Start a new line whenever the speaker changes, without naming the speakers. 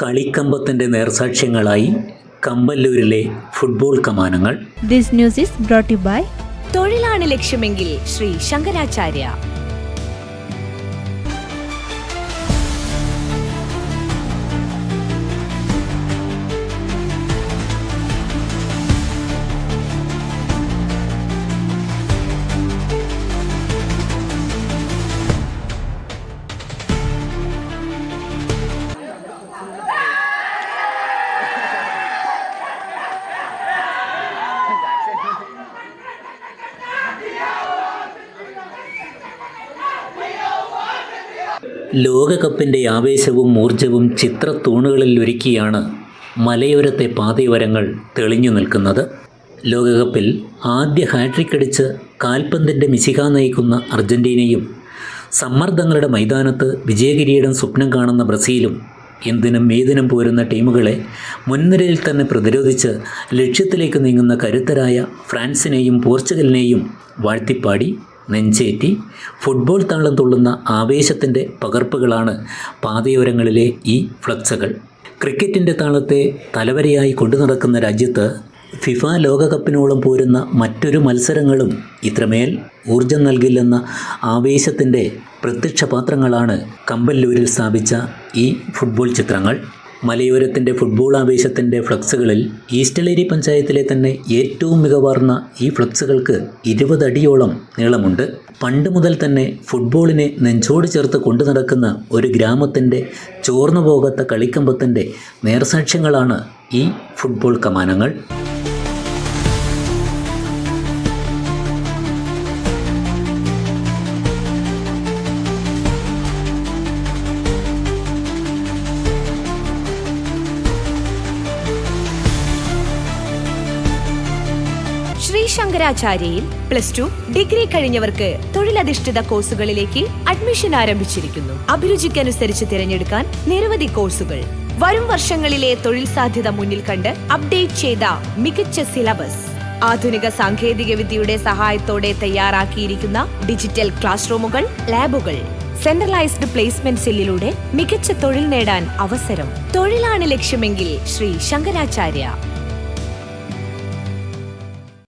കളിക്കമ്പത്തിൻ്റെ നേർസാക്ഷ്യങ്ങളായി കമ്പല്ലൂരിലെ ഫുട്ബോൾ കമാനങ്ങൾ.
This news is brought you by
തൊഴിലാണ് ലക്ഷ്യമെങ്കിൽ ശ്രീ ശങ്കരാചാര്യ.
ലോകകപ്പിൻ്റെ ആവേശവും ഊർജവും ചിത്രത്തൂണുകളിൽ ഒരുക്കിയാണ് മലയോരത്തെ പാതയോരങ്ങൾ തെളിഞ്ഞു നിൽക്കുന്നത്. ലോകകപ്പിൽ ആദ്യ ഹാട്രിക് അടിച്ച് കാൽപന്തിൻ്റെ മിശിഹ നയിക്കുന്ന അർജൻറ്റീനയും സമ്മർദ്ദങ്ങളുടെ മൈതാനത്ത് വിജയകിരീടം സ്വപ്നം കാണുന്ന ബ്രസീലും എന്തിനും ഏതിനും പോരുന്ന ടീമുകളെ മുൻനിരയിൽ തന്നെ പ്രതിരോധിച്ച് ലക്ഷ്യത്തിലേക്ക് നീങ്ങുന്ന കരുത്തരായ ഫ്രാൻസിനെയും പോർച്ചുഗലിനെയും വാഴ്ത്തിപ്പാടി നെഞ്ചേറ്റി ഫുട്ബോൾ താളം തുള്ളുന്ന ആവേശത്തിൻ്റെ പകർപ്പുകളാണ് പാതയോരങ്ങളിലെ ഈ ഫ്ലക്സുകൾ. ക്രിക്കറ്റിൻ്റെ താളത്തെ തലവരയായി കൊണ്ടു നടക്കുന്ന രാജ്യത്ത് ഫിഫ ലോകകപ്പിനോളം പോരുന്ന മറ്റൊരു മത്സരങ്ങളും ഇത്രമേൽ ഊർജം നൽകില്ലെന്ന ആവേശത്തിൻ്റെ പ്രത്യക്ഷപാത്രങ്ങളാണ് കമ്പല്ലൂരിൽ സ്ഥാപിച്ച ഈ ഫുട്ബോൾ ചിത്രങ്ങൾ. മലയോരത്തിൻ്റെ ഫുട്ബോൾ ആവേശത്തിൻ്റെ ഫ്ലക്സുകളിൽ ഈസ്റ്റലേരി പഞ്ചായത്തിലെ തന്നെ ഏറ്റവും മികവാർന്ന ഈ ഫ്ലക്സുകൾക്ക് 20 അടിയോളം നീളമുണ്ട്. പണ്ട് മുതൽ തന്നെ ഫുട്ബോളിനെ നെഞ്ചോട് ചേർത്ത് കൊണ്ടു നടക്കുന്ന ഒരു ഗ്രാമത്തിൻ്റെ ചോർന്നു പോകാത്ത കളിക്കമ്പത്തിൻ്റെ നേർസാക്ഷ്യങ്ങളാണ് ഈ ഫുട്ബോൾ കമാനങ്ങൾ.
ശ്രീ ശങ്കരാചാര്യയിൽ +2 ഡിഗ്രി കഴിഞ്ഞവർക്ക് തൊഴിലധിഷ്ഠിത കോഴ്സുകളിലേക്ക് അഡ്മിഷൻ ആരംഭിച്ചിരിക്കുന്നു. അഭിരുചിക്കനുസരിച്ച് തിരഞ്ഞെടുക്കാൻ നിരവധി കോഴ്സുകൾ. വരും വർഷങ്ങളിലെ തൊഴിൽ സാധ്യത മുന്നിൽ കണ്ട് അപ്ഡേറ്റ് ചെയ്ത മികച്ച സിലബസ്, ആധുനിക സാങ്കേതിക വിദ്യയുടെ സഹായത്തോടെ തയ്യാറാക്കിയിരിക്കുന്ന ഡിജിറ്റൽ ക്ലാസ് റൂമുകൾ, ലാബുകൾ, സെൻട്രലൈസ്ഡ് പ്ലേസ്മെന്റ് സെല്ലിലൂടെ മികച്ച തൊഴിൽ നേടാൻ അവസരം. തൊഴിലാണ് ലക്ഷ്യമെങ്കിൽ ശ്രീ ശങ്കരാചാര്യ.